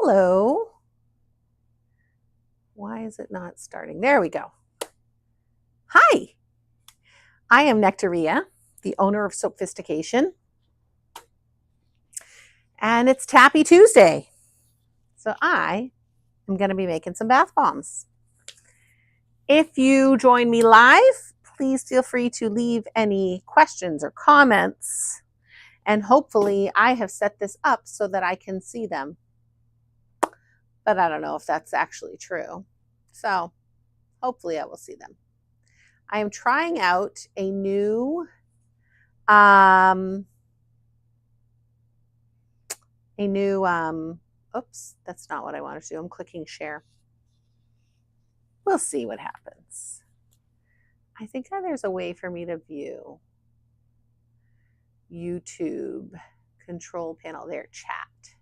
Hello. Why is it not starting? There we go. Hi. I am Nectaria, the owner of Sophistication. And it's Tappy Tuesday. So I am going to be making some bath bombs. If you join me live, please feel free to leave any questions or comments. And hopefully I have set this up so that I can see them. But I don't know if that's actually true. So hopefully I will see them. I am trying out a new oops, that's not what I wanted to do. I'm clicking share. We'll see what happens. I think that there's a way for me to view YouTube control panel there, chat.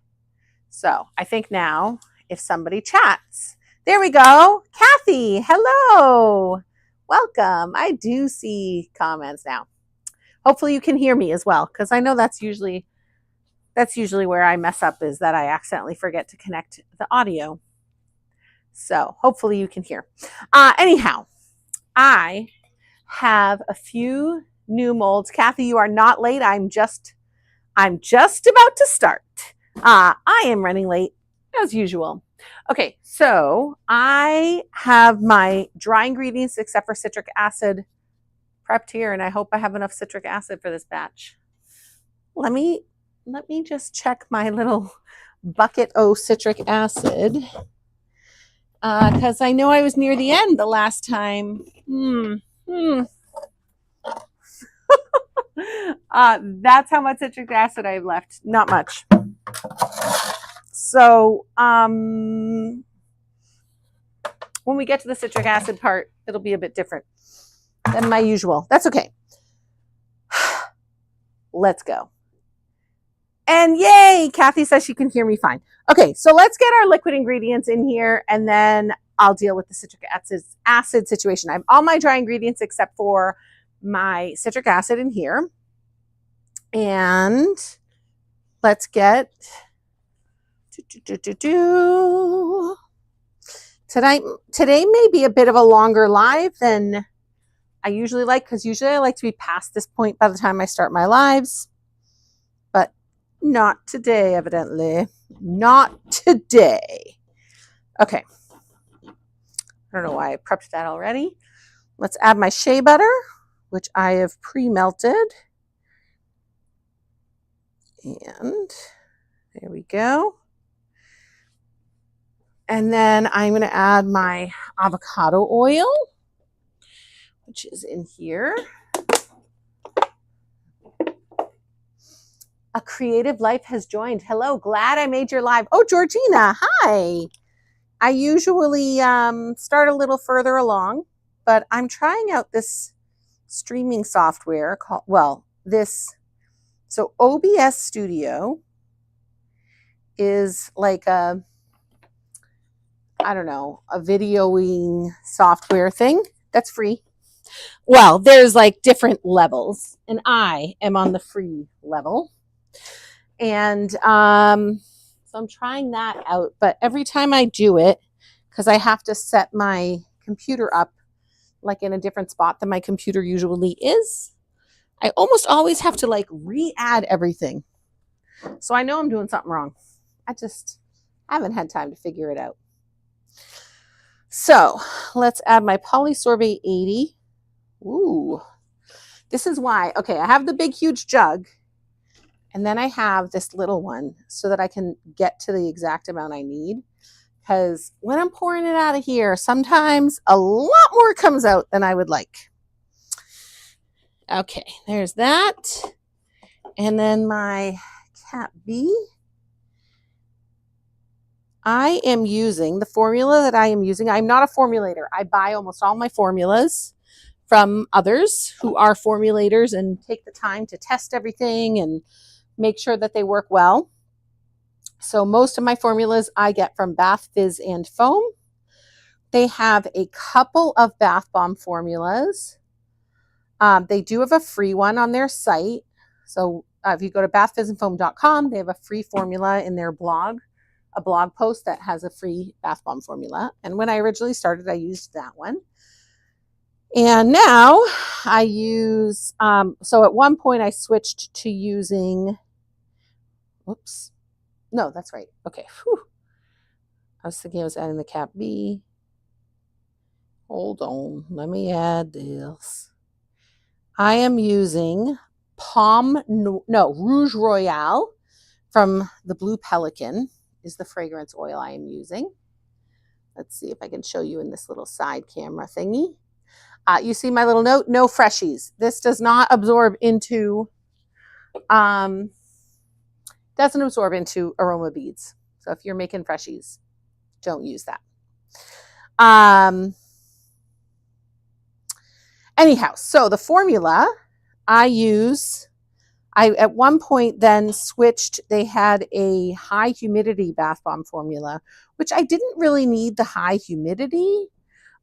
So I think now if somebody chats, there we go. Kathy, hello. Welcome. I do see comments now. Hopefully you can hear me as well, because I know that's usually where I mess up, is that I accidentally forget to connect the audio. So hopefully you can hear. Anyhow, I have a few new molds. Kathy, you are not late. I'm just about to start. I am running late as usual. Okay, so I have my dry ingredients except for citric acid prepped here, and I hope I have enough citric acid for this batch. Let me just check my little bucket of citric acid, because I know I was near the end the last time. That's how much citric acid I've left. Not much. So when we get to the citric acid part, it'll be a bit different than my usual. That's okay. Let's go. And yay, Kathy says she can hear me fine. Okay, so let's get our liquid ingredients in here, and then I'll deal with the citric acid situation. I have all my dry ingredients except for my citric acid in here. And let's get Today may be a bit of a longer live than I usually like, because usually I like to be past this point by the time I start my lives. But not today, evidently. Not today. Okay. I don't know why I prepped that already. Let's add my shea butter, which I have pre-melted. And there we go. And then I'm going to add my avocado oil, which is in here. A creative life has joined. Hello, glad I made your live. Oh, Georgina, hi. I usually start a little further along, but I'm trying out this streaming software called, so OBS Studio is like a videoing software thing that's free. Well, there's like different levels, and I am on the free level. And so I'm trying that out, but every time I do it, because I have to set my computer up like in a different spot than my computer usually is, I almost always have to like re-add everything. So I know I'm doing something wrong. I just haven't had time to figure it out. So let's add my polysorbate 80. Ooh, this is why. Okay, I have the big, huge jug, and then I have this little one so that I can get to the exact amount I need. Because when I'm pouring it out of here, sometimes a lot more comes out than I would like. Okay, there's that. And then my Cat B. I am using the formula that I am using. I'm not a formulator. I buy almost all my formulas from others who are formulators and take the time to test everything and make sure that they work well. So most of my formulas I get from Bath Fizz and Foam. They have a couple of bath bomb formulas. They do have a free one on their site. So if you go to bathfizzandfoam.com, they have a free formula in their blog a blog post that has a free bath bomb formula. And when I originally started, I used that one. And now I use, so at one point I switched to using, whoops, no, that's right. Okay. Whew. I was thinking I was adding the Cap B. Hold on, let me add this. I am using Rouge Royale from the Blue Pelican is the fragrance oil I am using. Let's see if I can show you in this little side camera thingy. You see my little note, no freshies. This does not absorb into, doesn't absorb into aroma beads. So if you're making freshies, don't use that. Anyhow, so the formula I at one point then switched, they had a high humidity bath bomb formula, which I didn't really need the high humidity,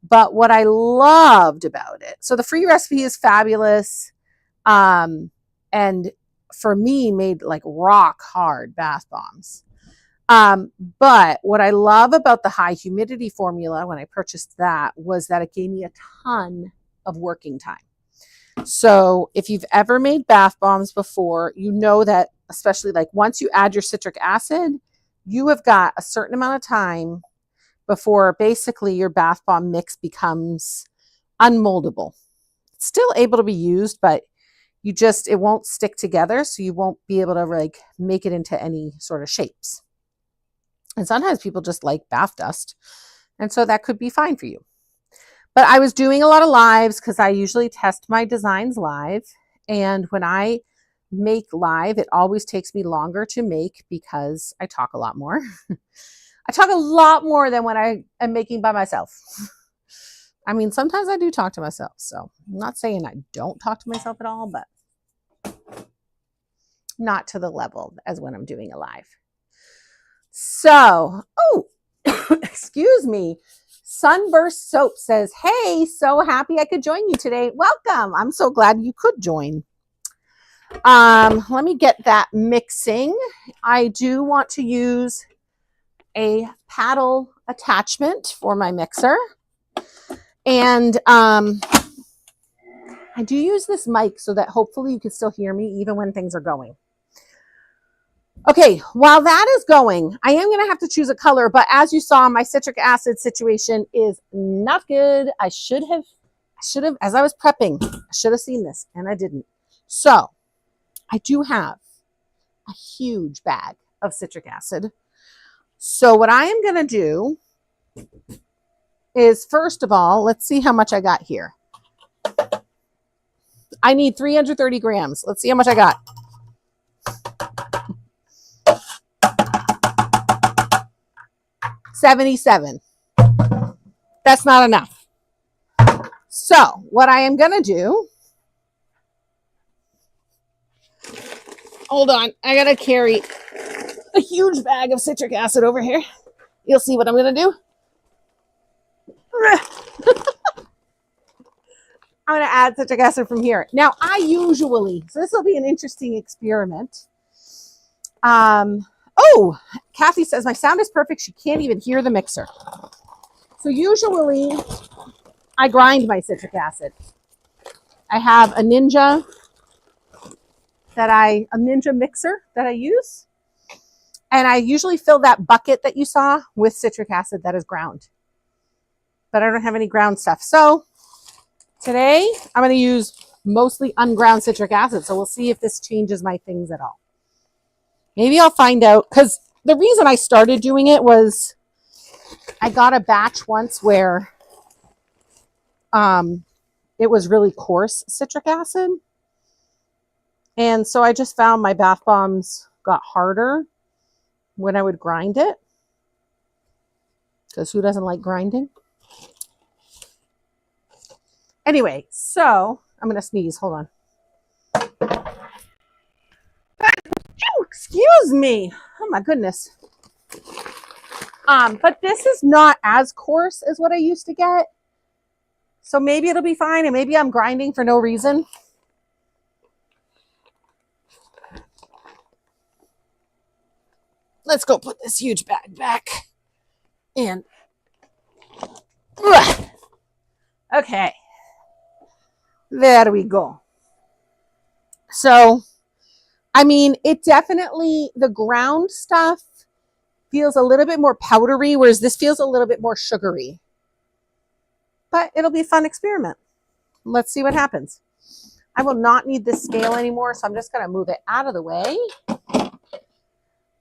but what I loved about it, so the free recipe is fabulous, and for me made like rock hard bath bombs. But what I love about the high humidity formula when I purchased that was that it gave me a ton of working time. So if you've ever made bath bombs before, you know that especially like once you add your citric acid, you have got a certain amount of time before basically your bath bomb mix becomes unmoldable. It's still able to be used, but it won't stick together. So you won't be able to like make it into any sort of shapes. And sometimes people just like bath dust. And so that could be fine for you. But I was doing a lot of lives because I usually test my designs live. And when I make live, it always takes me longer to make because I talk a lot more. I talk a lot more than when I am making by myself. I mean, sometimes I do talk to myself. So I'm not saying I don't talk to myself at all, but not to the level as when I'm doing a live. So, excuse me. Sunburst Soap says, hey, so happy I could join you today. Welcome. I'm so glad you could join. Let me get that mixing. I do want to use a paddle attachment for my mixer. And I do use this mic so that hopefully you can still hear me even when things are going. Okay, while that is going, I am going to have to choose a color, but as you saw, my citric acid situation is not good. I should have, as I was prepping, I should have seen this, and I didn't. So, I do have a huge bag of citric acid. So, what I am going to do is, first of all, let's see how much I got here. I need 330 grams. Let's see how much I got. $77. That's not enough. So what I am going to do, hold on, I got to carry a huge bag of citric acid over here. You'll see what I'm going to do. I'm going to add citric acid from here. Now I usually, so this will be an interesting experiment. Oh, Kathy says, my sound is perfect. She can't even hear the mixer. So usually I grind my citric acid. I have a Ninja mixer that I use. And I usually fill that bucket that you saw with citric acid that is ground. But I don't have any ground stuff. So today I'm going to use mostly unground citric acid. So we'll see if this changes my things at all. Maybe I'll find out, because the reason I started doing it was I got a batch once where it was really coarse citric acid. And so I just found my bath bombs got harder when I would grind it. Because who doesn't like grinding? Anyway, so I'm going to sneeze. Hold on. Excuse me. Oh my goodness. But this is not as coarse as what I used to get. So maybe it'll be fine, and maybe I'm grinding for no reason. let's go put this huge bag back. And okay, there we go. So, I mean, it definitely, the ground stuff feels a little bit more powdery, whereas this feels a little bit more sugary. But it'll be a fun experiment. Let's see what happens. I will not need this scale anymore, so I'm just going to move it out of the way.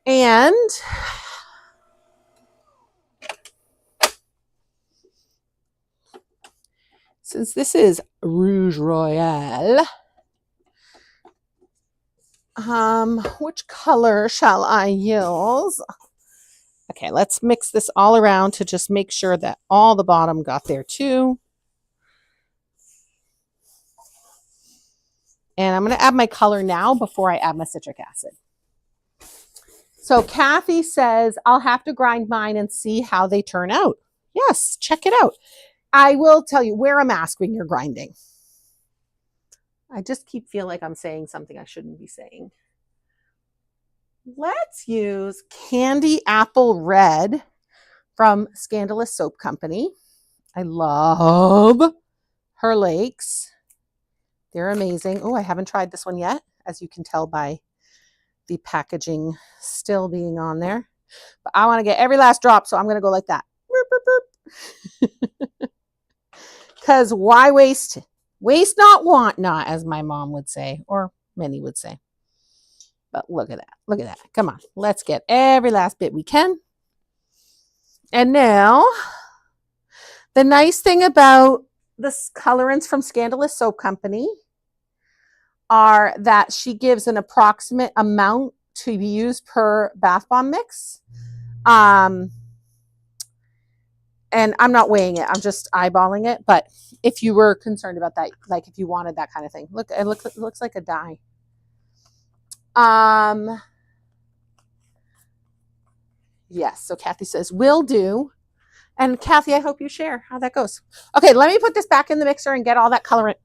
And since this is Rouge Royale, which color shall I use? Okay, let's mix this all around to just make sure that all the bottom got there too. And I'm going to add my color now before I add my citric acid. So Kathy says, I'll have to grind mine and see how they turn out. Yes, check it out. I will tell you, wear a mask when you're grinding. I just feel like I'm saying something I shouldn't be saying. Let's use Candy Apple Red from Scandalous Soap Company. I love her lakes. They're amazing. Oh, I haven't tried this one yet, as you can tell by the packaging still being on there. But I want to get every last drop, so I'm going to go like that. Because why waste? Waste not, want not, as my mom would say, or many would say. But look at that. Look at that. Come on. Let's get every last bit we can. And now, the nice thing about this colorants from Scandalous Soap Company are that she gives an approximate amount to be used per bath bomb mix. And I'm not weighing it. I'm just eyeballing it. But if you were concerned about that, like if you wanted that kind of thing. Look, it looks like a dye. Yes, so Kathy says, will do. And Kathy, I hope you share how that goes. Okay, let me put this back in the mixer and get all that colorant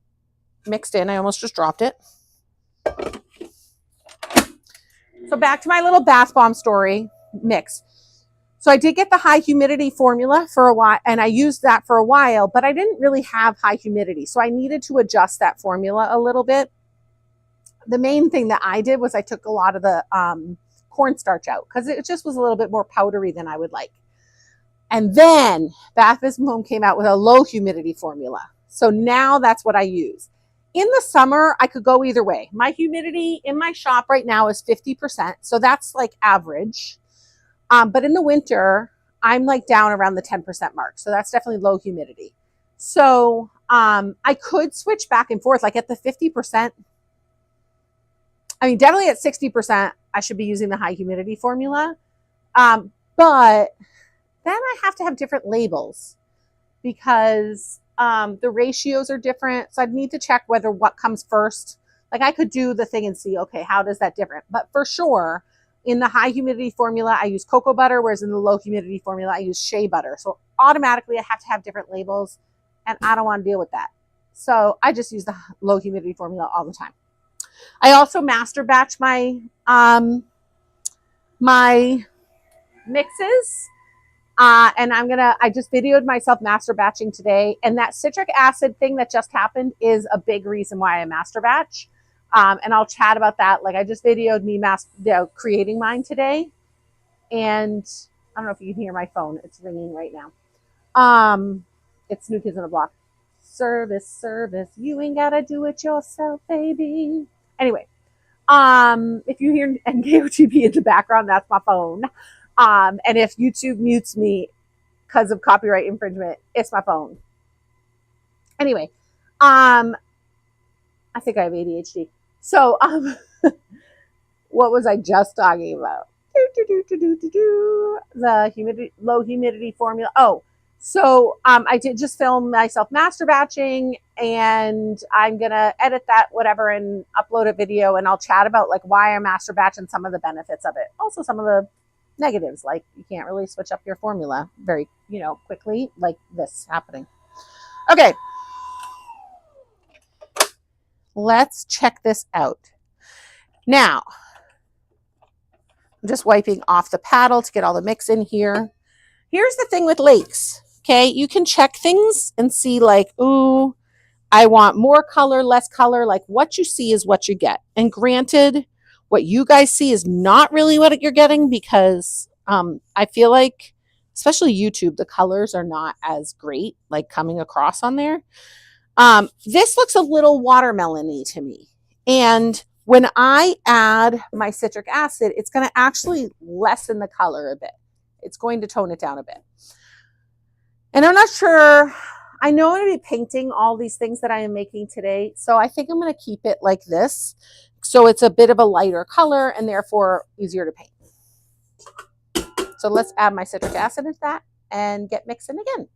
mixed in. I almost just dropped it. So back to my little bath bomb story mix. So I did get the high humidity formula for a while, and I used that for a while, but I didn't really have high humidity. So I needed to adjust that formula a little bit. The main thing that I did was I took a lot of the cornstarch out because it just was a little bit more powdery than I would like. And then Bath & Home came out with a low humidity formula. So now that's what I use. In the summer, I could go either way. My humidity in my shop right now is 50%. So that's like average. But in the winter, I'm like down around the 10% mark. So that's definitely low humidity. So I could switch back and forth. Like at the 50%, I mean, definitely at 60%, I should be using the high humidity formula. But then I have to have different labels because the ratios are different. So I'd need to check whether what comes first. Like I could do the thing and see, okay, how does that different? But for sure, in the high humidity formula, I use cocoa butter, whereas in the low humidity formula, I use shea butter. So automatically I have to have different labels, and I don't want to deal with that. So I just use the low humidity formula all the time. I also master batch my my mixes. And I just videoed myself master batching today. And that citric acid thing that just happened is a big reason why I master batch. And I'll chat about that. Like I just videoed me creating mine today. And I don't know if you can hear my phone. It's ringing right now. It's New Kids on the Block. Service. You ain't gotta do it yourself, baby. Anyway, if you hear NKOTB in the background, that's my phone. And if YouTube mutes me because of copyright infringement, it's my phone. Anyway, I think I have ADHD. So, what was I just talking about? The low humidity formula. Oh, so I did just film myself master batching, and I'm gonna edit that whatever and upload a video, and I'll chat about like why I master batch and some of the benefits of it. Also, some of the negatives, like you can't really switch up your formula very, quickly, like this happening. Okay, let's check this out. Now, I'm just wiping off the paddle to get all the mix in here. Here's the thing with lakes, okay? You can check things and see like, ooh, I want more color, less color. Like what you see is what you get. And granted, what you guys see is not really what you're getting because I feel like, especially YouTube, the colors are not as great, like coming across on there. This looks a little watermelon-y to me. And when I add my citric acid, it's going to actually lessen the color a bit. It's going to tone it down a bit. And I'm not sure, I know I'm going to be painting all these things that I am making today. So I think I'm going to keep it like this. So it's a bit of a lighter color and therefore easier to paint. So let's add my citric acid into that and get mixing again.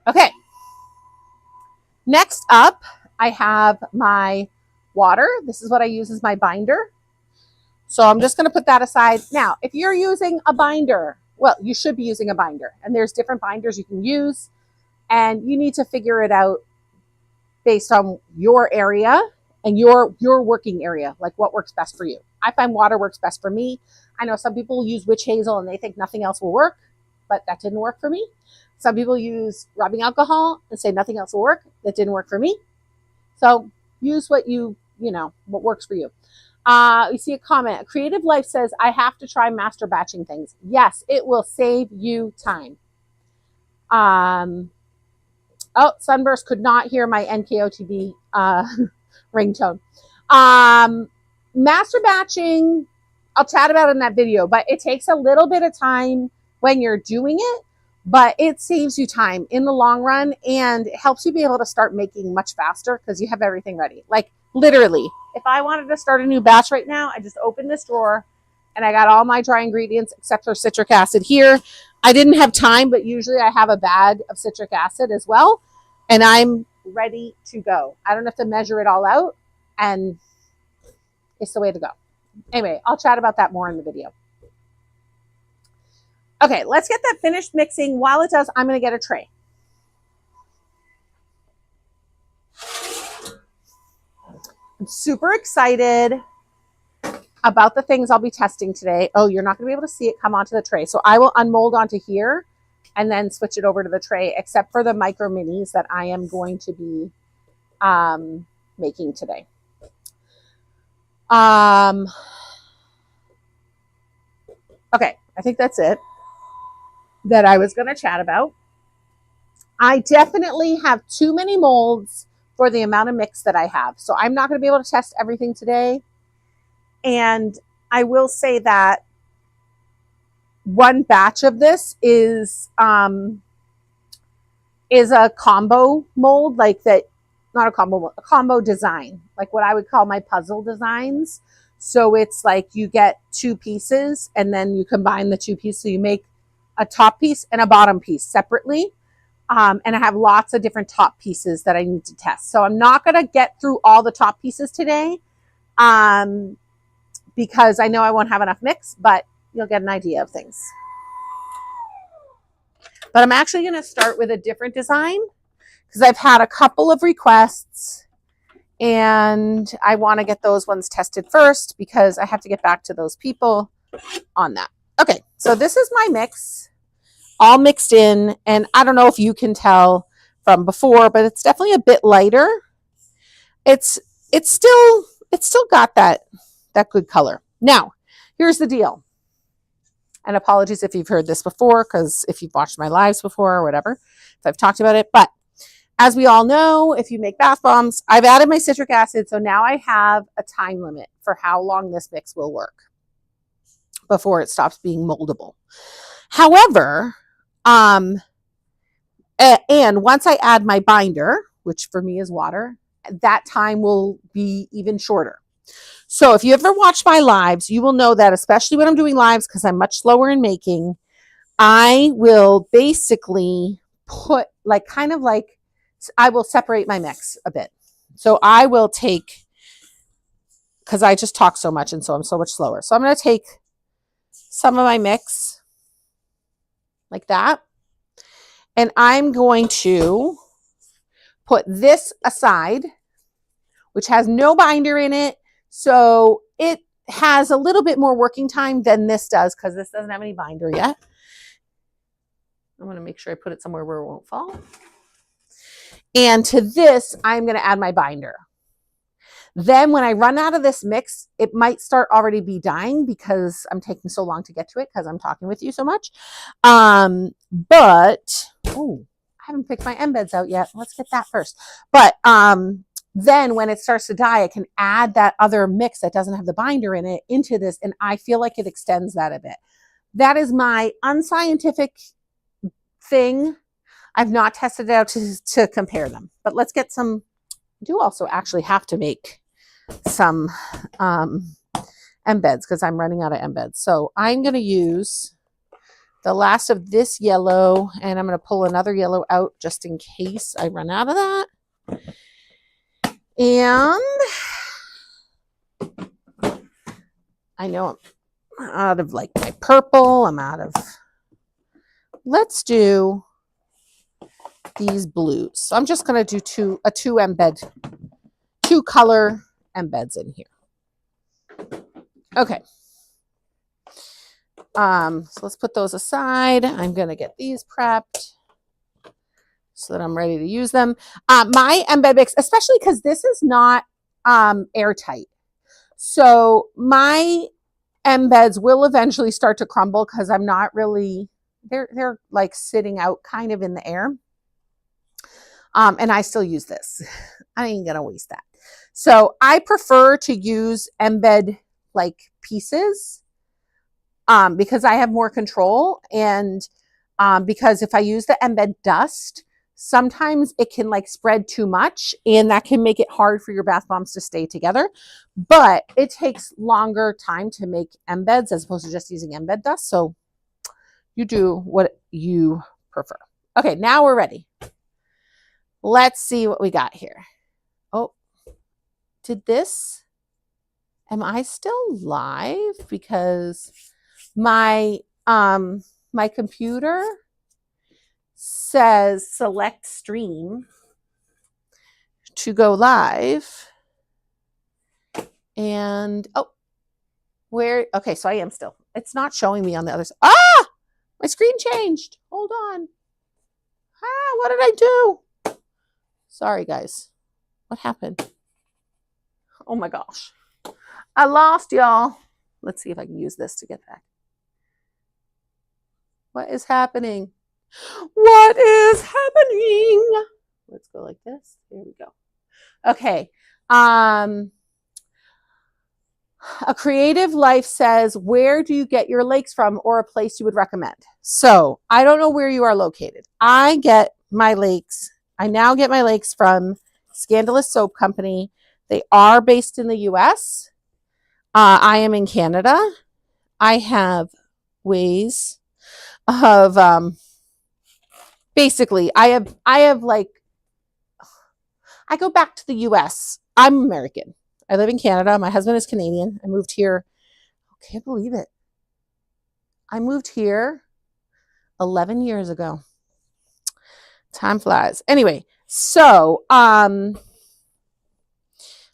Okay. Next up, I have my water. This is what I use as my binder. So I'm just going to put that aside. Now, if you're using a binder, well, you should be using a binder. And there's different binders you can use. And you need to figure it out based on your area and your working area, like what works best for you. I find water works best for me. I know some people use witch hazel and they think nothing else will work, but that didn't work for me. Some people use rubbing alcohol and say nothing else will work. That didn't work for me. So use what what works for you. You see a comment. Creative Life says, I have to try master batching things. Yes, it will save you time. Oh, Sunburst could not hear my NKOTB ringtone. Master batching, I'll chat about it in that video, but it takes a little bit of time when you're doing it, but it saves you time in the long run and it helps you be able to start making much faster because you have everything ready. Like literally, if I wanted to start a new batch right now, I just opened this drawer and I got all my dry ingredients except for citric acid here. I didn't have time, but usually I have a bag of citric acid as well, and I'm ready to go. I don't have to measure it all out, and it's the way to go. Anyway, I'll chat about that more in the video. Okay, let's get that finished mixing. While it does, I'm going to get a tray. I'm super excited about the things I'll be testing today. Oh, you're not going to be able to see it come onto the tray. So I will unmold onto here and then switch it over to the tray, except for the micro minis that I am going to be making today. Okay, I think that's it that I was going to chat about. I definitely have too many molds for the amount of mix that I have. So I'm not going to be able to test everything today. And I will say that one batch of this is a combo mold, like that, not a combo mold, a combo design, like what I would call my puzzle designs. So it's like you get two pieces and then you combine the two pieces. So you make a top piece and a bottom piece separately. And I have lots of different top pieces that I need to test. So I'm not going to get through all the top pieces today. Because I know I won't have enough mix, but you'll get an idea of things. But I'm actually going to start with a different design because I've had a couple of requests and I want to get those ones tested first because I have to get back to those people on that. Okay, so this is my mix, all mixed in, and I don't know if you can tell from before, but it's definitely a bit lighter. It's still got that good color. Now, here's the deal. And apologies if you've heard this before, because if you've watched my lives before or whatever, if I've talked about it. But as we all know, if you make bath bombs, I've added my citric acid. So now I have a time limit for how long this mix will work before it stops being moldable. However, and once I add my binder, which for me is water, that time will be even shorter. So if you ever watch my lives, you will know that, especially when I'm doing lives, because I'm much slower in making, I will basically put I will separate my mix a bit. So I will take, because I just talk so much and so I'm so much slower. So I'm going to take some of my mix like that. And I'm going to put this aside, which has no binder in it. So it has a little bit more working time than this does because this doesn't have any binder yet. I'm going to make sure I put it somewhere where it won't fall. And to this, I'm going to add my binder. Then when I run out of this mix, it might start already be dying because I'm taking so long to get to it because I'm talking with you so much. But, oh, I haven't picked my embeds out yet. Let's get that first. But then when it starts to die, I can add that other mix that doesn't have the binder in it into this, and I feel like it extends that a bit. That is my unscientific thing. I've not tested it out to compare them. But let's get some. I do also actually have to make some embeds because I'm running out of embeds. So I'm going to use the last of this yellow, and I'm going to pull another yellow out just in case I run out of that. And I know I'm out of like my purple. I'm out of, let's do these blues. So I'm just going to do two color embeds in here. Okay. So let's put those aside. I'm going to get these prepped so that I'm ready to use them. My embed mix, especially because this is not airtight. So my embeds will eventually start to crumble because I'm not really, they're like sitting out kind of in the air. And I still use this. I ain't going to waste that. So I prefer to use embed like pieces because I have more control, and because if I use the embed dust, sometimes it can like spread too much and that can make it hard for your bath bombs to stay together. But it takes longer time to make embeds as opposed to just using embed dust. So you do what you prefer. Okay, now we're ready. Let's see what we got here. Oh, am I still live? Because my computer says select stream to go live. And, okay, so I am still. It's not showing me on the other side. Ah, my screen changed. Hold on. What did I do? Sorry, guys. What happened? Oh my gosh. I lost y'all. Let's see if I can use this to get back. What is happening? What is happening? Let's go like this. Here we go. Okay. A Creative Life says, where do you get your lakes from, or a place you would recommend? So I don't know where you are located. I now get my lakes from Scandalous Soap Company. They are based in the US. I am in Canada. I have ways of basically I have like, I go back to the US. I'm American. I live in Canada. My husband is Canadian. I moved here. I can't believe it. I moved here 11 years ago. Time flies. Anyway, so I'm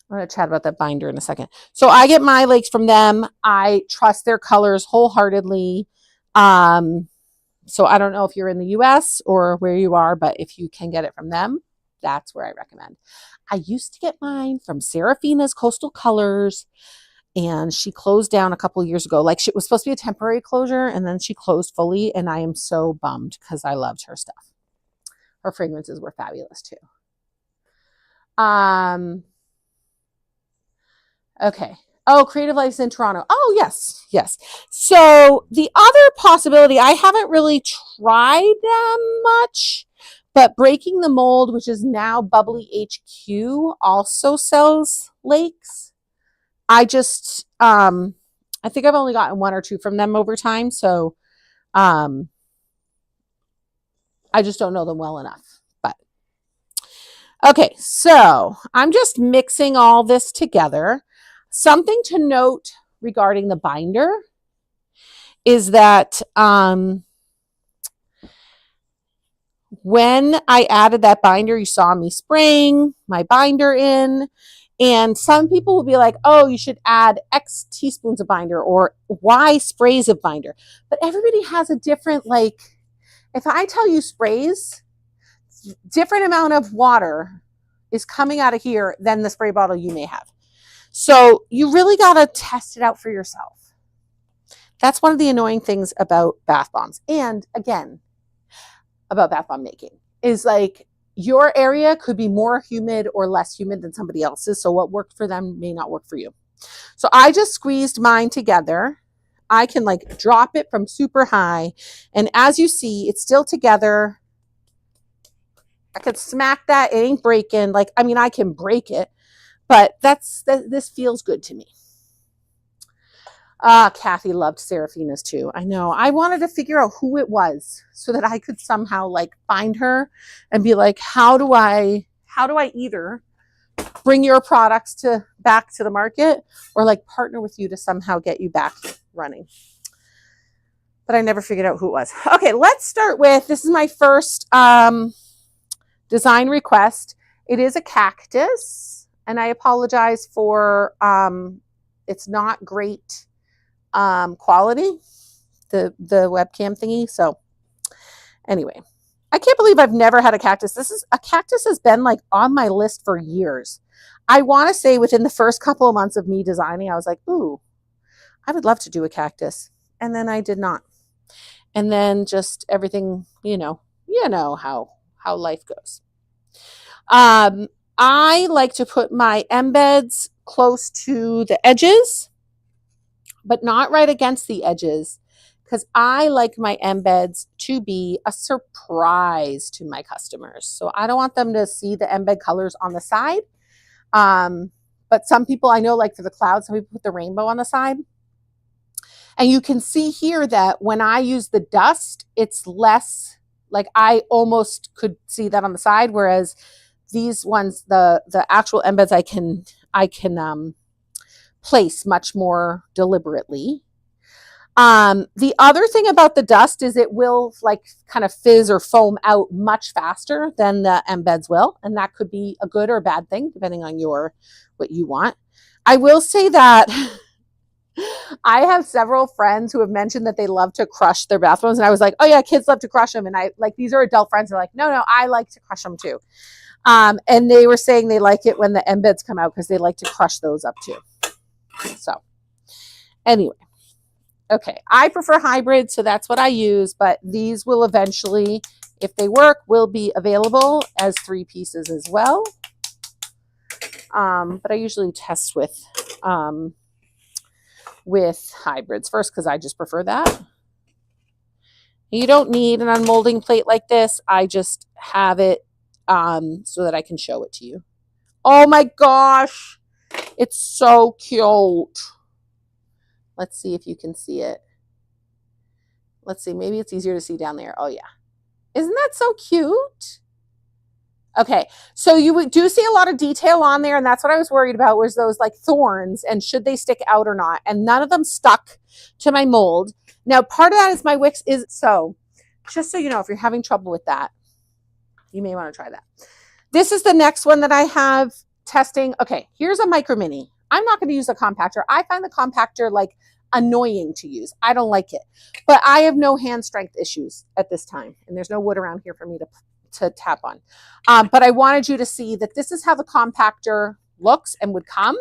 going to chat about that binder in a second. So I get my lakes from them. I trust their colors wholeheartedly. So I don't know if you're in the US or where you are, but if you can get it from them, that's where I recommend. I used to get mine from Serafina's Coastal Colors, and she closed down a couple of years ago. Like, it was supposed to be a temporary closure, and then she closed fully, and I am so bummed because I loved her stuff. Her fragrances were fabulous too. Okay. Oh, Creative Life's in Toronto. Oh, yes. Yes. So the other possibility, I haven't really tried them much, but Breaking the Mold, which is now Bubbly HQ, also sells lakes. I just, I think I've only gotten one or two from them over time. So, I just don't know them well enough. But okay, so I'm just mixing all this together. Something to note regarding the binder is that when I added that binder, you saw me spraying my binder in. And some people will be like, oh, you should add X teaspoons of binder or Y sprays of binder. But everybody has a different, like, if I tell you sprays, different amount of water is coming out of here than the spray bottle you may have. So you really got to test it out for yourself. That's one of the annoying things about bath bombs. And again, about bath bomb making is like your area could be more humid or less humid than somebody else's. So what worked for them may not work for you. So I just squeezed mine together. I can like drop it from super high. And as you see, it's still together. I could smack that. It ain't breaking. Like, I mean, I can break it, but this feels good to me. Kathy loved Serafina's too. I know. I wanted to figure out who it was so that I could somehow like find her and be like, how do I either bring your products back to the market or like partner with you to somehow get you back running. But I never figured out who it was. Okay, let's start with, this is my first design request. It is a cactus, and I apologize for it's not great quality, the webcam thingy. So anyway, I can't believe I've never had a cactus. A cactus has been like on my list for years. I want to say within the first couple of months of me designing, I was like, ooh, I would love to do a cactus. And then I did not. And then just everything, you know how life goes. I like to put my embeds close to the edges, but not right against the edges, because I like my embeds to be a surprise to my customers. So I don't want them to see the embed colors on the side. But some people I know, like for the clouds, some people put the rainbow on the side. And you can see here that when I use the dust, it's less, like I almost could see that on the side, whereas these ones, the actual embeds, I can place much more deliberately. The other thing about the dust is it will like kind of fizz or foam out much faster than the embeds will, and that could be a good or a bad thing depending on what you want. I will say that I have several friends who have mentioned that they love to crush their bathrooms, and I was like, oh yeah, kids love to crush them, and I like, these are adult friends. They're like, no, I like to crush them too. And they were saying they like it when the embeds come out because they like to crush those up too. So anyway, okay, I prefer hybrid, so that's what I use, but these will eventually, if they work, will be available as 3 pieces as well. But I usually test with hybrids first because I just prefer that. You don't need an unmolding plate like this. I just have it so that I can show it to you. Oh my gosh, it's so cute. Let's see if you can see it. Let's see, maybe it's easier to see down there. Oh yeah, isn't that so cute? Okay, so you do see a lot of detail on there, and that's what I was worried about, was those like thorns and should they stick out or not, and none of them stuck to my mold. Now, part of that is my wicks is, so just so you know, if you're having trouble with that, you may want to try that. This is the next one that I have testing. Okay, here's a micro mini. I'm not going to use a compactor. I find the compactor like annoying to use. I don't like it, but I have no hand strength issues at this time, and there's no wood around here for me to tap on. But I wanted you to see that this is how the compactor looks and would come.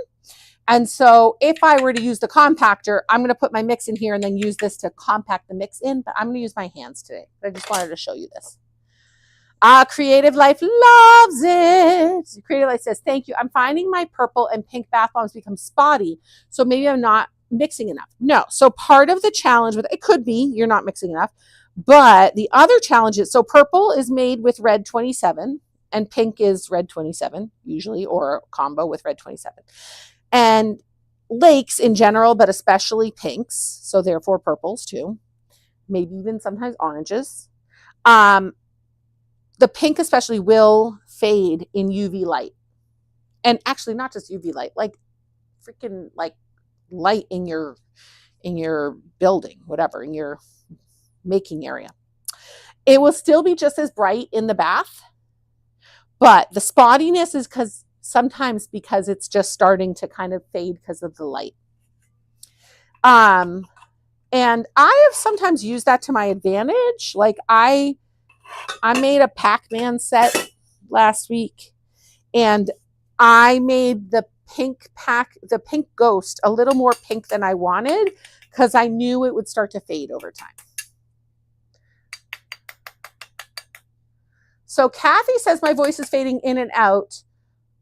And so if I were to use the compactor, I'm going to put my mix in here and then use this to compact the mix in, but I'm going to use my hands today. But I just wanted to show you this. Creative Life loves it. Creative Life says, thank you. I'm finding my purple and pink bath bombs become spotty, so maybe I'm not mixing enough. No, so part of the challenge with it could be you're not mixing enough. But the other challenge is, so purple is made with red 27 and pink is red 27 usually, or a combo with red 27. And lakes in general, but especially pinks, so therefore purples too, maybe even sometimes oranges. The pink especially will fade in UV light. And actually not just UV light, like freaking like light in your building, whatever, in your making area. It will still be just as bright in the bath, but the spottiness is sometimes because it's just starting to kind of fade because of the light. And I have sometimes used that to my advantage. Like I made a Pac-Man set last week, and I made the pink ghost a little more pink than I wanted because I knew it would start to fade over time. So Kathy says my voice is fading in and out.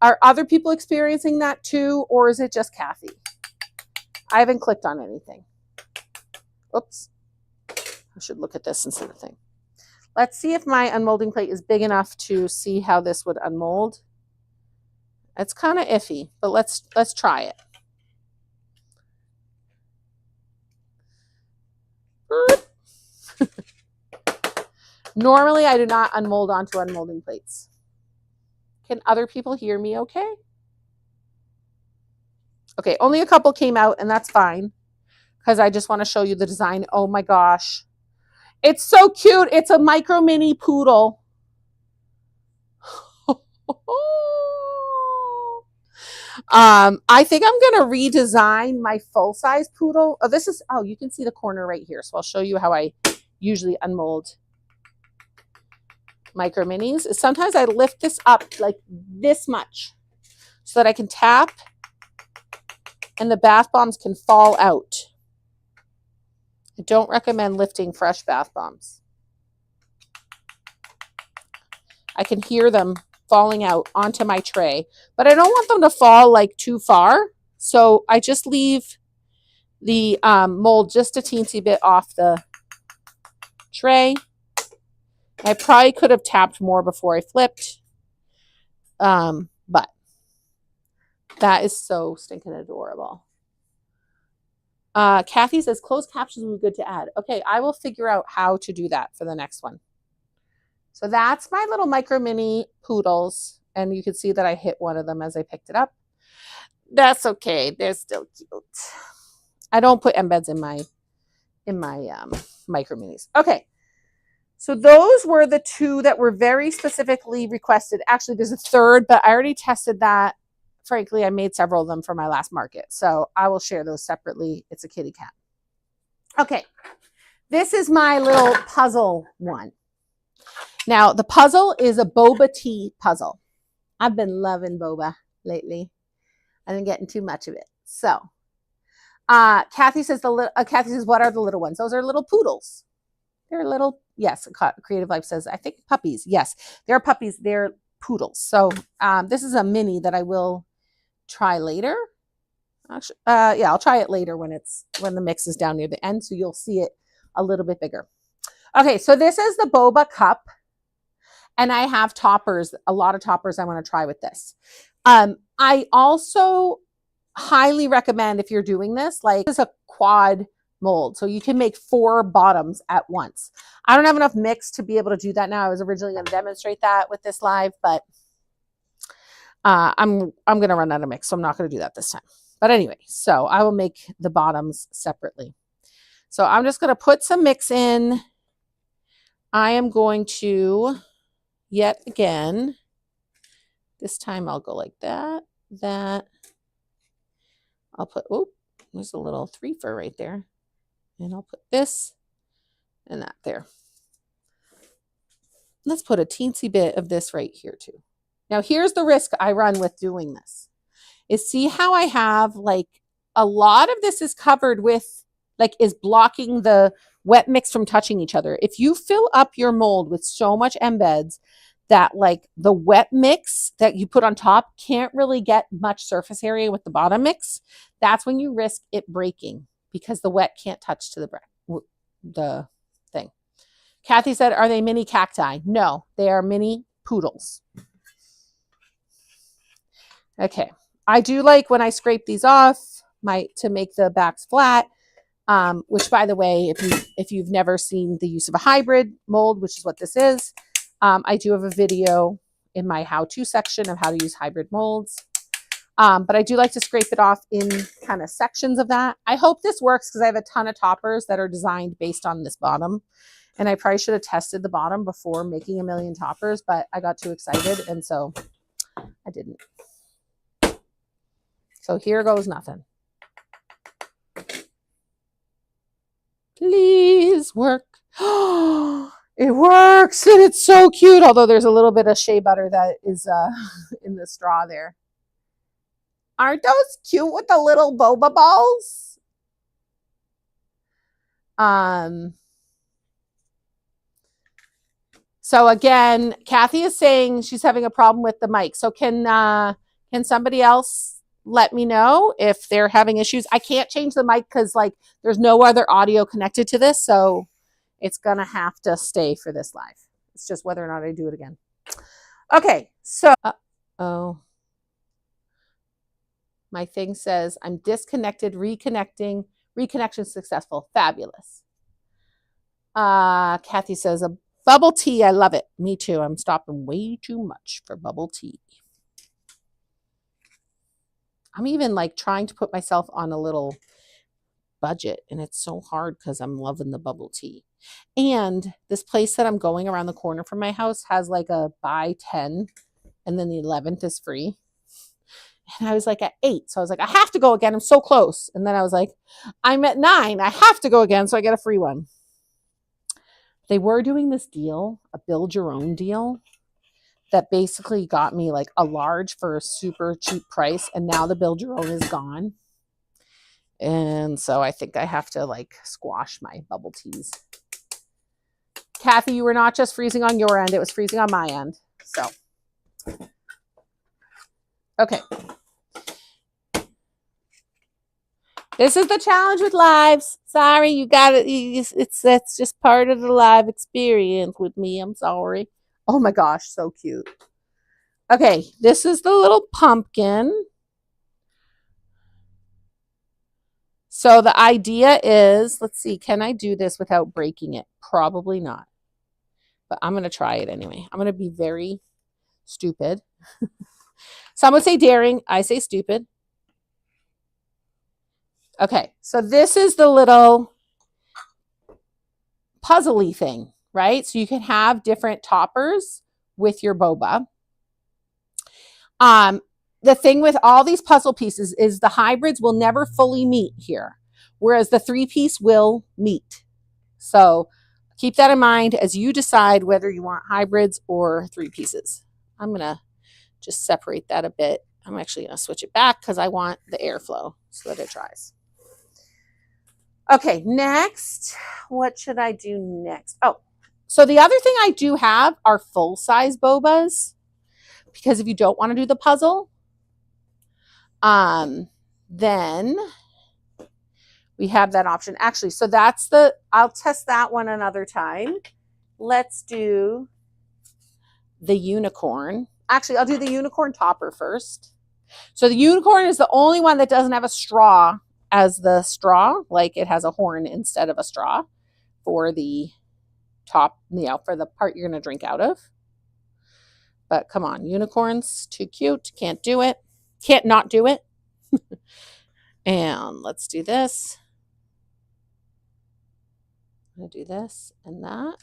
Are other people experiencing that too, or is it just Kathy? I haven't clicked on anything. Oops. I should look at this instead of thing. Let's see if my unmolding plate is big enough to see how this would unmold. It's kind of iffy, but let's try it. Normally, I do not unmold onto unmolding plates. Can other people hear me okay? Okay, only a couple came out, and that's fine because I just want to show you the design. Oh my gosh. It's so cute. It's a micro mini poodle. I think I'm going to redesign my full-size poodle. Oh, you can see the corner right here. So I'll show you how I usually unmold micro minis. Sometimes I lift this up like this much so that I can tap and the bath bombs can fall out. I don't recommend lifting fresh bath bombs. I can hear them falling out onto my tray, but I don't want them to fall like too far. So I just leave the mold just a teensy bit off the tray. I probably could have tapped more before I flipped. But that is so stinking adorable. Kathy says closed captions would be good to add. Okay, I will figure out how to do that for the next one. So that's my little micro mini poodles. And you can see that I hit one of them as I picked it up. That's okay. They're still cute. I don't put embeds in my micro minis. Okay. So those were the two that were very specifically requested. Actually, there's a third, but I already tested that. Frankly, I made several of them for my last market. So I will share those separately. It's a kitty cat. Okay. This is my little puzzle one. Now, the puzzle is a Boba Tea Puzzle. I've been loving boba lately. I've been getting too much of it. So, Kathy says, what are the little ones? Those are little poodles. They're little, yes, Creative Life says, I think puppies. Yes, they're puppies. They're poodles. So, this is a mini that I will try later. Actually, yeah, I'll try it later when the mix is down near the end, so you'll see it a little bit bigger. Okay, so this is the boba cup. And I have toppers, a lot of toppers I want to try with this. I also highly recommend if you're doing this, like this is a quad mold. So you can make 4 bottoms at once. I don't have enough mix to be able to do that now. I was originally going to demonstrate that with this live, but I'm going to run out of mix. So I'm not going to do that this time. But anyway, so I will make the bottoms separately. So I'm just going to put some mix in. I am going to... Yet again, this time I'll go like that. I'll put, oh, there's a little 3-fer right there. And I'll put this and that there. Let's put a teensy bit of this right here too. Now here's the risk I run with doing this. Is see how I have like a lot of this is covered with, like is blocking the wet mix from touching each other. If you fill up your mold with so much embeds that like the wet mix that you put on top can't really get much surface area with the bottom mix, that's when you risk it breaking because the wet can't touch to the thing. Kathy said, are they mini cacti? No, they are mini poodles. Okay. I do like when I scrape these off to make the backs flat. Which, by the way, if you've never seen the use of a hybrid mold, which is what this is, I do have a video in my how-to section of how to use hybrid molds. But I do like to scrape it off in kind of sections of that. I hope this works because I have a ton of toppers that are designed based on this bottom. And I probably should have tested the bottom before making a million toppers, but I got too excited, and so I didn't. So here goes nothing. Please work. It works, and it's so cute, although there's a little bit of shea butter that is in the straw there. Aren't those cute with the little boba balls? So again, Kathy is saying she's having a problem with the mic. So can somebody else let me know if they're having issues? I can't change the mic because like there's no other audio connected to this, so it's gonna have to stay for this live. It's just whether or not I do it again. Okay, so my thing says I'm disconnected, reconnecting, reconnection successful. Fabulous. Kathy says a bubble tea, I love it. Me too. I'm stopping way too much for bubble tea. I'm even like trying to put myself on a little budget, and it's so hard because I'm loving the bubble tea. And this place that I'm going around the corner from my house has like a buy 10 and then the 11th is free. And I was like at 8. So I was like, I have to go again. I'm so close. And then I was like, I'm at 9. I have to go again. So I get a free one. They were doing this deal, a build your own deal, that basically got me like a large for a super cheap price. And now the build your own is gone. And so I think I have to like squash my bubble teas. Kathy, you were not just freezing on your end. It was freezing on my end. So, okay. This is the challenge with lives. Sorry, you got it. That's just part of the live experience with me. I'm sorry. Oh my gosh, so cute. Okay, this is the little pumpkin. So the idea is, let's see, can I do this without breaking it? Probably not. But I'm going to try it anyway. I'm going to be very stupid. Some would say daring. I say stupid. Okay, so this is the little puzzly thing, right? So you can have different toppers with your boba. The thing with all these puzzle pieces is the hybrids will never fully meet here, whereas the 3-piece will meet. So keep that in mind as you decide whether you want hybrids or 3 pieces. I'm going to just separate that a bit. I'm actually going to switch it back because I want the airflow so that it dries. Okay, next, what should I do next? Oh, so the other thing I do have are full-size bobas, because if you don't want to do the puzzle, then we have that option. Actually, so that's I'll test that one another time. Let's do the unicorn. Actually, I'll do the unicorn topper first. So the unicorn is the only one that doesn't have a straw as the straw, like it has a horn instead of a straw for the top, for the part you're going to drink out of. But come on, unicorns, too cute. Can't do it. Can't not do it. And let's do this. I'm going to do this and that.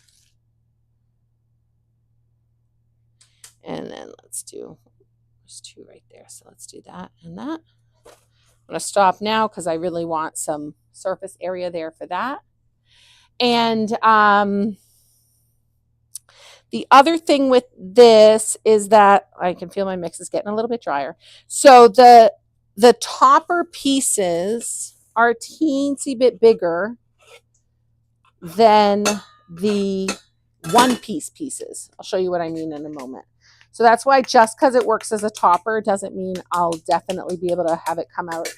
And then let's do, there's 2 right there. So let's do that and that. I'm going to stop now because I really want some surface area there for that. And the other thing with this is that I can feel my mix is getting a little bit drier. So the topper pieces are a teensy bit bigger than the 1-piece pieces. I'll show you what I mean in a moment. So that's why just because it works as a topper doesn't mean I'll definitely be able to have it come out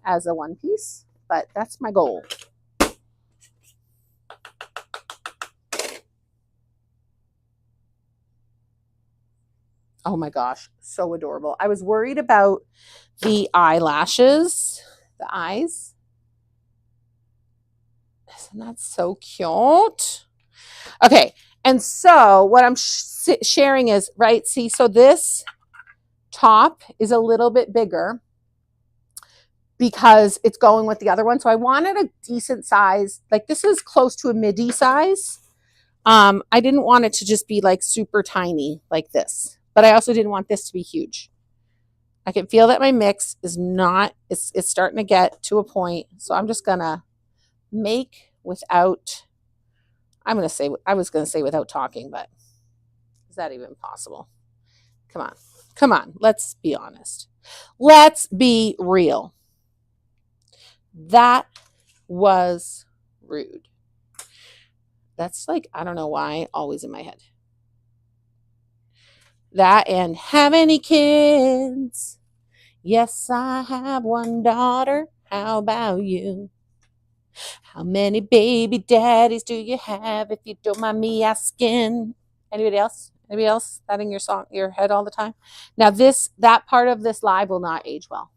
as a 1-piece, but that's my goal. Oh my gosh, so adorable. I was worried about the eyelashes, the eyes. Isn't that so cute? Okay, and so what I'm sharing is, right, see, so this top is a little bit bigger because it's going with the other one. So I wanted a decent size, like this is close to a midi size. I didn't want it to just be like super tiny like this, but I also didn't want this to be huge. I can feel that my mix is not, it's starting to get to a point. So I'm just going to make without, I was going to say without talking, but is that even possible? Come on. Come on. Let's be honest. Let's be real. That was rude. That's like, I don't know why, always in my head. That and have any kids? Yes, I have one daughter. How about you? How many baby daddies do you have, if you don't mind me asking? Anybody else? Anybody else that in your head all the time? Now that part of this live will not age well.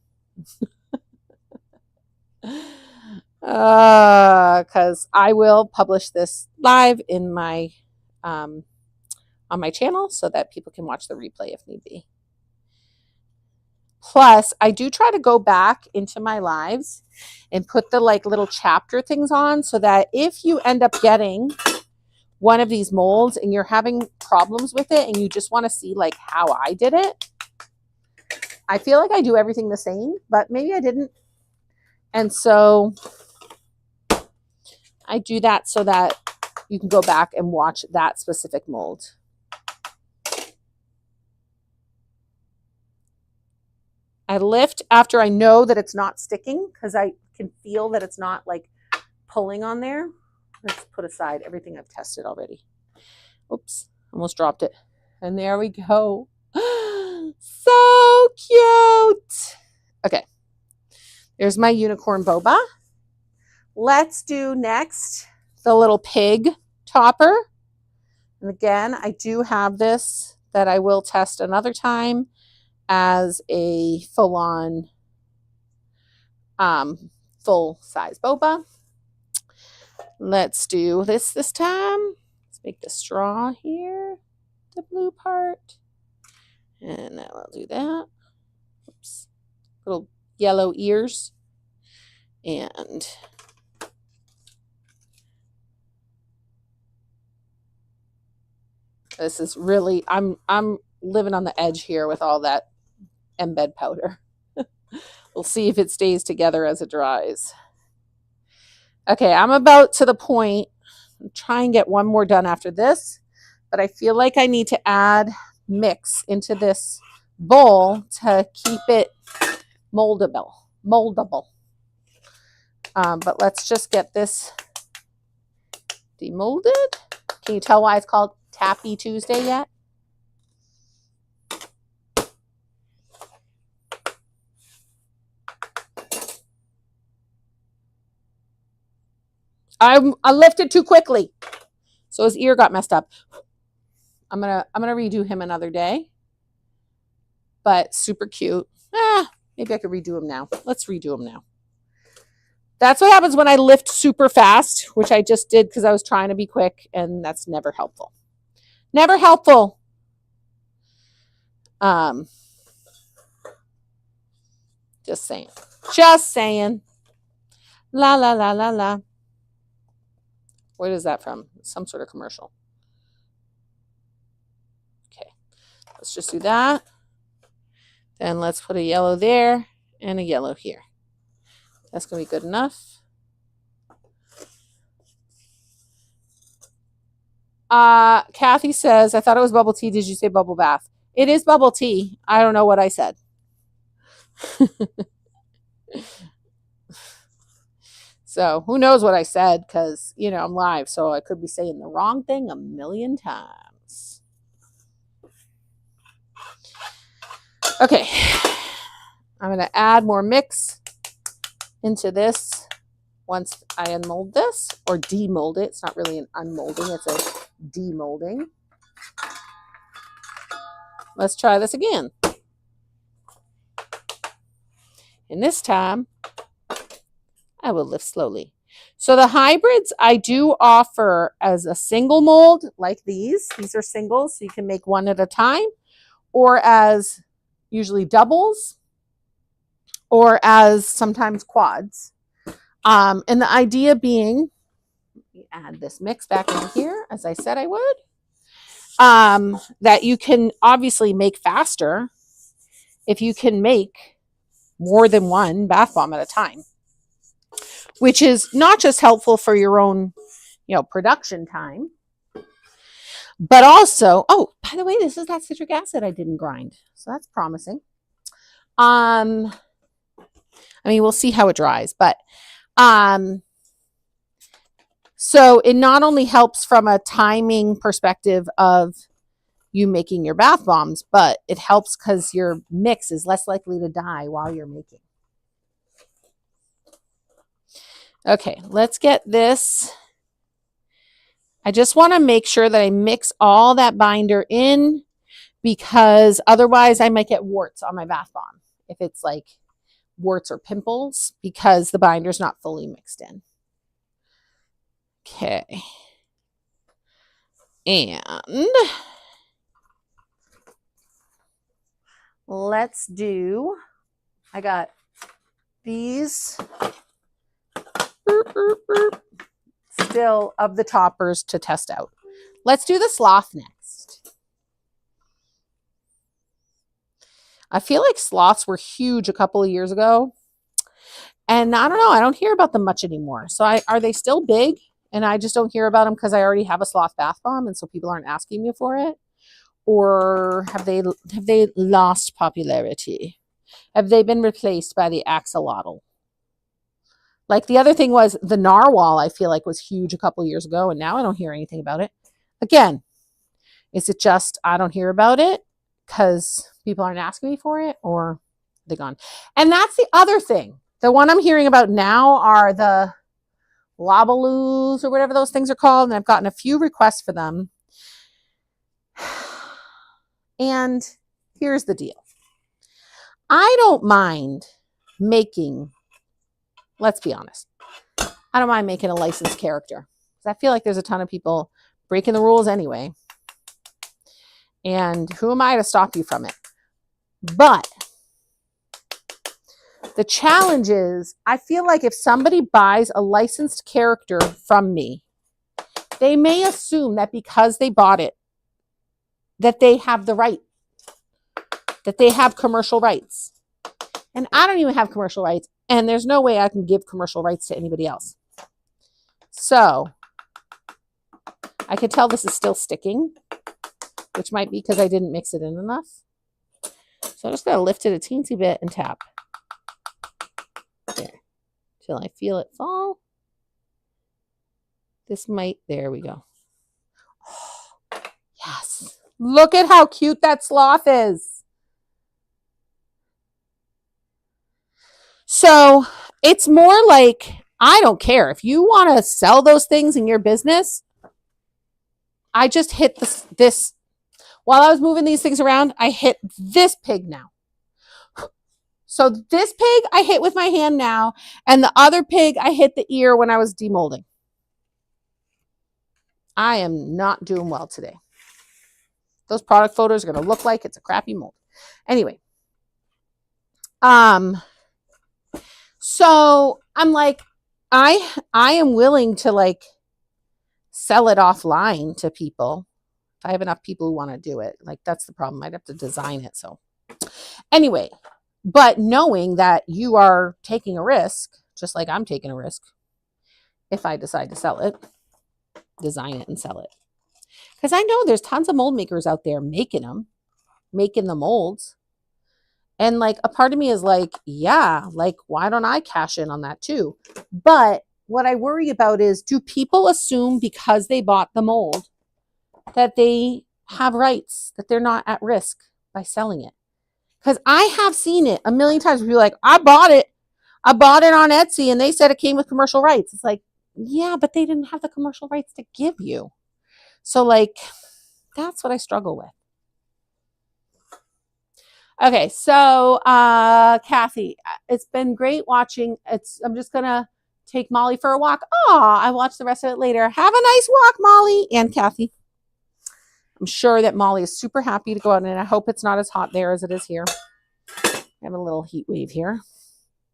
Because I will publish this live in my on my channel so that people can watch the replay if need be. Plus, I do try to go back into my lives and put the like little chapter things on so that if you end up getting one of these molds and you're having problems with it and you just want to see like how I did it, I feel like I do everything the same, but maybe I didn't. And so I do that so that you can go back and watch that specific mold. I lift after I know that it's not sticking because I can feel that it's not like pulling on there. Let's put aside everything I've tested already. Oops, almost dropped it. And there we go. So cute. Okay, there's my unicorn boba. Let's do next the little pig topper. And again, I do have this that I will test another time as a full-on full-size boba. Let's do this time. Let's make the straw here, the blue part. And now I'll do that. Oops. Little yellow ears. And this is really, I'm living on the edge here with all that embed powder. We'll see if it stays together as it dries. Okay, I'm about to the point. I'll try and get one more done after this, but I feel like I need to add mix into this bowl to keep it moldable. But let's just get this demolded. Can you tell why it's called Tappy Tuesday yet? I lifted too quickly, so his ear got messed up. I'm gonna redo him another day, but super cute. Maybe I could redo him now. Let's redo him now. That's what happens when I lift super fast, which I just did because I was trying to be quick, and that's never helpful. Never helpful. Just saying. Just saying. La la la la la. What is that from? Some sort of commercial. Okay, let's just do that. Then let's put a yellow there and a yellow here. That's going to be good enough. Kathy says, I thought it was bubble tea. Did you say bubble bath? It is bubble tea. I don't know what I said. So who knows what I said, because, you know, I'm live, so I could be saying the wrong thing a million times. Okay, I'm going to add more mix into this once I unmold this, or demold it. It's not really an unmolding, it's a demolding. Let's try this again. And this time, I will lift slowly. So the hybrids I do offer as a single mold, like these. These are singles, so you can make one at a time, or as usually doubles, or as sometimes quads. And the idea being, Add this mix back in here, as I said I would. That you can obviously make faster if you can make more than one bath bomb at a time, which is not just helpful for your own, production time, but also, oh, by the way, this is that citric acid I didn't grind. So that's promising. We'll see how it dries, but so it not only helps from a timing perspective of you making your bath bombs, but it helps because your mix is less likely to die while you're making. Okay, let's get this. I just want to make sure that I mix all that binder in, because otherwise I might get warts on my bath bomb if it's like warts or pimples because the binder's not fully mixed in. Okay. And let's do, I got these still of the toppers to test out. Let's do the Sloth next. I feel like sloths were huge a couple of years ago. And I don't know, I don't hear about them much anymore. So are they still big? And I just don't hear about them because I already have a sloth bath bomb, and so people aren't asking me for it? Or have they lost popularity? Have they been replaced by the axolotl? Like the other thing was the narwhal, I feel like was huge a couple years ago, and now I don't hear anything about it. Again, is it just I don't hear about it because people aren't asking me for it, or they're gone? And that's the other thing. The one I'm hearing about now are the Lobaloos or whatever those things are called, and I've gotten a few requests for them. And here's the deal. I don't mind making, let's be honest, I don't mind making a licensed character. I feel like there's a ton of people breaking the rules anyway. And who am I to stop you from it? But the challenge is, I feel like if somebody buys a licensed character from me, they may assume that because they bought it, that they have the right, that they have commercial rights. And I don't even have commercial rights, and there's no way I can give commercial rights to anybody else. So I can tell this is still sticking, which might be because I didn't mix it in enough. So I'm just going to lift it a teensy bit and tap. There, till I feel it fall. This might, there we go. Oh, yes. Look at how cute that sloth is. So it's more like, I don't care. If you want to sell those things in your business, I just hit this. While I was moving these things around, I hit this pig now. So this pig I hit with my hand now, and the other pig I hit the ear when I was demolding. I am not doing well today. Those product photos are going to look like it's a crappy mold. Anyway. So I'm like, I am willing to like sell it offline to people. If I have enough people who want to do it. Like that's the problem. I'd have to design it. So anyway, but knowing that you are taking a risk, just like I'm taking a risk, if I decide to sell it, design it and sell it. Because I know there's tons of mold makers out there making the molds. And like a part of me is like, yeah, like why don't I cash in on that too? But what I worry about is, do people assume because they bought the mold that they have rights, that they're not at risk by selling it? Because I have seen it a million times where you're like, I bought it on Etsy and they said it came with commercial rights. It's like, yeah, but they didn't have the commercial rights to give you. So like, that's what I struggle with. Okay, so Kathy, it's been great watching. I'm just going to take Molly for a walk. Oh, I watch the rest of it later. Have a nice walk, Molly and Kathy. I'm sure that Molly is super happy to go out, and I hope it's not as hot there as it is here. I have a little heat wave here.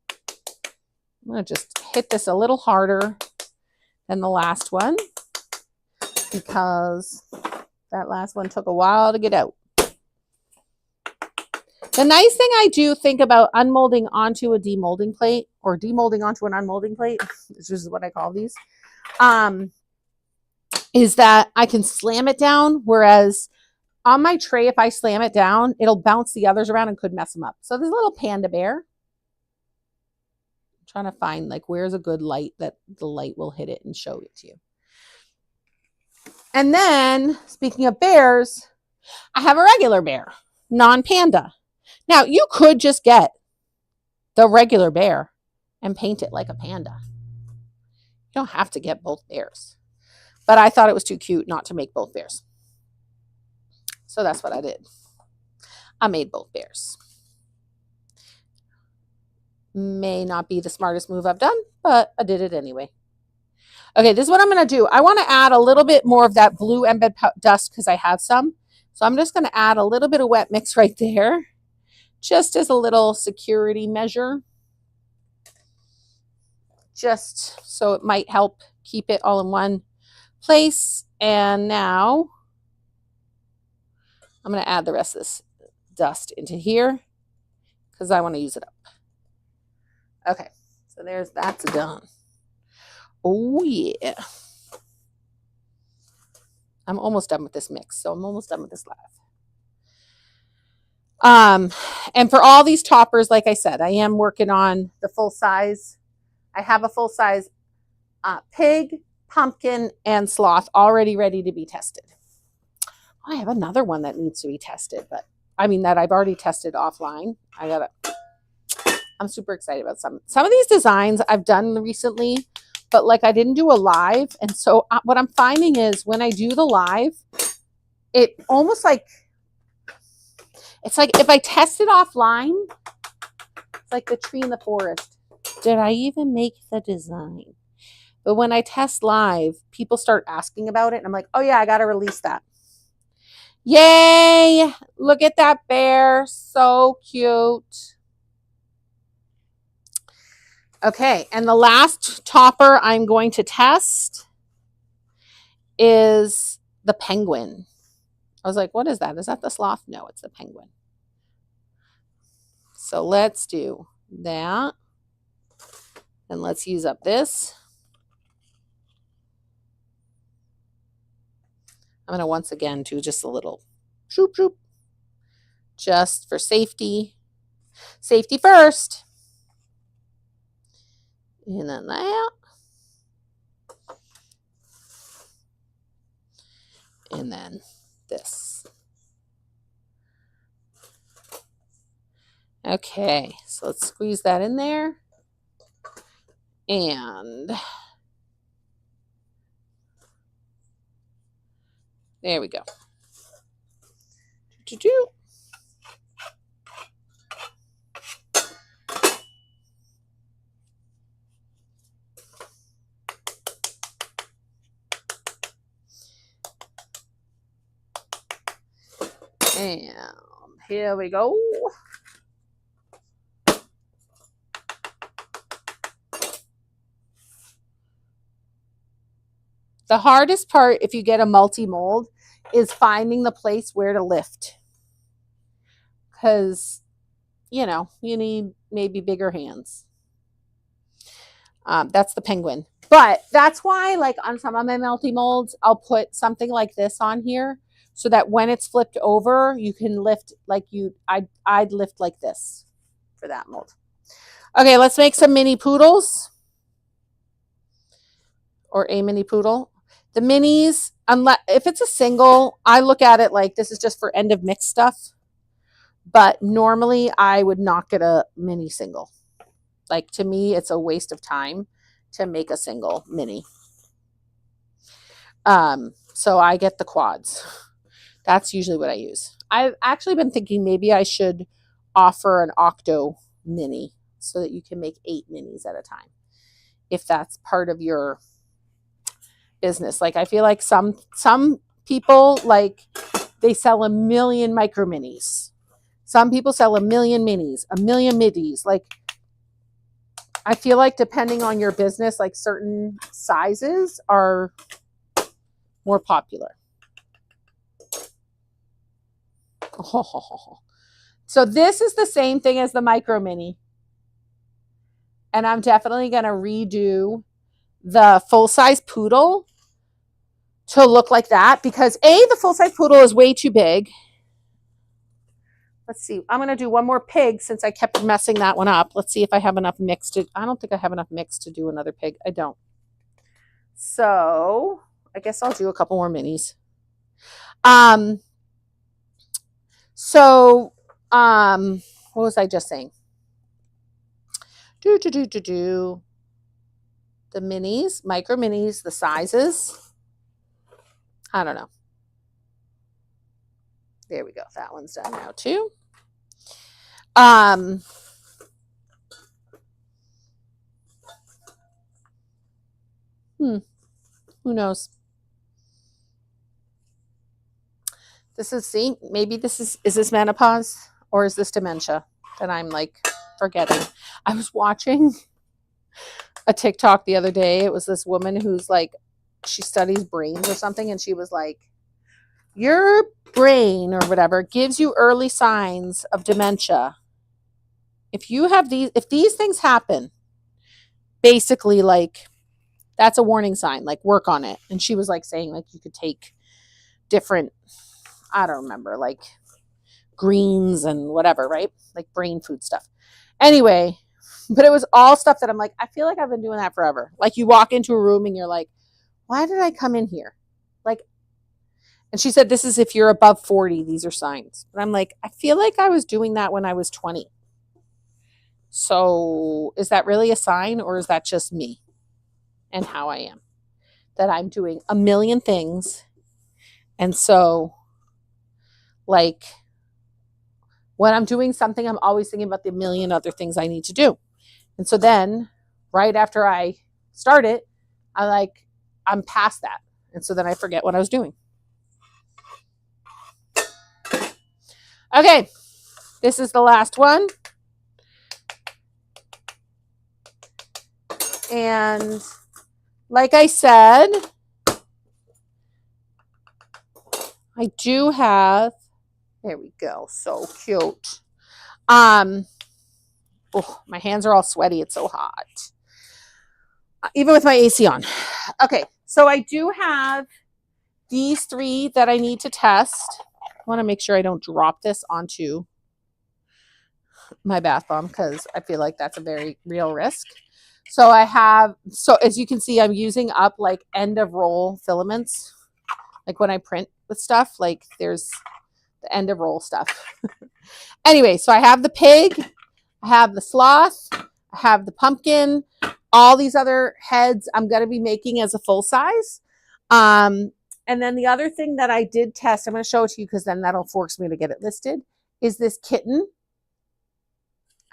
I'm going to just hit this a little harder than the last one because that last one took a while to get out. The nice thing I do think about unmolding onto a demolding plate or demolding onto an unmolding plate, this is what I call these, is that I can slam it down, whereas on my tray, if I slam it down, it'll bounce the others around and could mess them up. So this little panda bear, I'm trying to find like where's a good light that the light will hit it and show it to you. And then speaking of bears, I have a regular bear, non-panda. Now you could just get the regular bear and paint it like a panda. You don't have to get both bears, but I thought it was too cute not to make both bears. So that's what I did. I made both bears. May not be the smartest move I've done, but I did it anyway. Okay, this is what I'm going to do. I want to add a little bit more of that blue embed dust because I have some. So I'm just going to add a little bit of wet mix right there, just as a little security measure, just so it might help keep it all in one place. And now I'm going to add the rest of this dust into here because I want to use it up. Okay, so that's done. Oh yeah. I'm almost done with this mix, so I'm almost done with this live. And for all these toppers, like I said, I am working on the full size. I have a full size pig, pumpkin, and sloth already ready to be tested. I have another one that needs to be tested, but I mean that I've already tested offline. I'm super excited about some of these designs I've done recently, but like I didn't do a live. And so what I'm finding is when I do the live, it almost like, it's like if I test it offline, it's like the tree in the forest. Did I even make the design? But when I test live, people start asking about it. And I'm like, oh yeah, I got to release that. Yay! Look at that bear. So cute. Okay, and the last topper I'm going to test is the penguin. I was like, what is that? Is that the sloth? No, it's the penguin. So let's do that. And let's use up this. I'm going to once again do just a little shoop shoop, just for safety. Safety first. And then that. And then this. Okay, so let's squeeze that in there. And there we go. And here we go. The hardest part if you get a multi-mold is finding the place where to lift. Because, you know, you need maybe bigger hands. That's the penguin. But that's why, like on some of my multi-molds, I'll put something like this on here so that when it's flipped over, you can lift like I'd lift like this for that mold. Okay, let's make some mini poodles. Or a mini poodle. The minis, unless if it's a single, I look at it like this is just for end of mix stuff. But normally I would not get a mini single. Like to me, it's a waste of time to make a single mini. So I get the quads. That's usually what I use. I've actually been thinking maybe I should offer an octo mini so that you can make 8 minis at a time. If that's part of your business. Like I feel like some people, like they sell 1 million micro minis. Some people sell 1 million minis, 1 million midis. Like I feel like depending on your business, like certain sizes are more popular. Oh. So this is the same thing as the micro mini. And I'm definitely going to redo the full-size poodle to look like that because the full-size poodle is way too big. Let's see. I'm going to do one more pig since I kept messing that one up. Let's see if I have enough mix to, I don't think I have enough mix to do another pig. I don't. So I guess I'll do a couple more minis. What was I just saying? The minis, micro minis, the sizes. I don't know. There we go. That one's done now too. Who knows? This is, see, maybe this is this menopause or is this dementia that I'm like forgetting? I was watching a TikTok the other day. It was this woman who's like, she studies brains or something. And she was like, your brain or whatever gives you early signs of dementia. If you have if these things happen, basically like that's a warning sign, like work on it. And she was like saying like you could take different, I don't remember, like greens and whatever, right? Like brain food stuff. Anyway, but it was all stuff that I'm like, I feel like I've been doing that forever. Like you walk into a room and you're like, why did I come in here? Like, and she said, this is if you're above 40, these are signs. But I'm like, I feel like I was doing that when I was 20. So is that really a sign or is that just me and how I am? That I'm doing a million things. And so like when I'm doing something, I'm always thinking about the million other things I need to do. And so then right after I start it, I'm past that. And so then I forget what I was doing. Okay, this is the last one. And like I said, I do have, there we go, so cute. Oh, my hands are all sweaty. It's so hot. Even with my AC on. Okay, so I do have these 3 that I need to test. I want to make sure I don't drop this onto my bath bomb because I feel like that's a very real risk. So I have, so as you can see, I'm using up like end of roll filaments. Like when I print with stuff, like there's the end of roll stuff. Anyway, so I have the pig, I have the sloth, I have the pumpkin, all these other heads I'm going to be making as a full size. And then the other thing that I did test, I'm going to show it to you because then that'll force me to get it listed, is this kitten.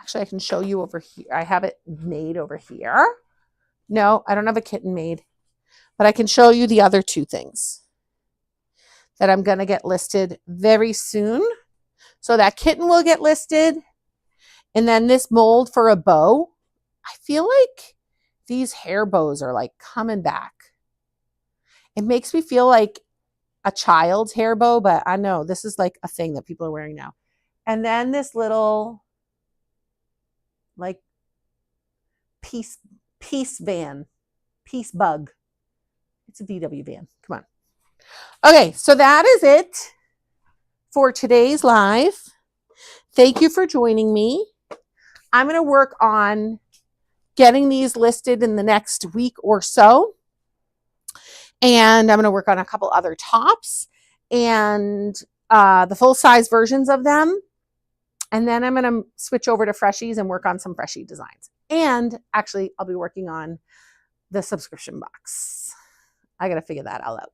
Actually, I can show you over here. I have it made over here. No, I don't have a kitten made, but I can show you the other 2 things that I'm going to get listed very soon. So that kitten will get listed. And then this mold for a bow. I feel like these hair bows are like coming back. It makes me feel like a child's hair bow, but I know this is like a thing that people are wearing now. And then this little like peace bug. It's a VW van. Come on. Okay, so that is it for today's live. Thank you for joining me. I'm going to work on getting these listed in the next week or so. And I'm going to work on a couple other tops and the full-size versions of them. And then I'm going to switch over to Freshies and work on some Freshie designs. And actually, I'll be working on the subscription box. I got to figure that all out.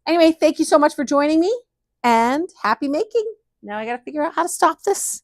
Anyway, thank you so much for joining me and happy making. Now I got to figure out how to stop this.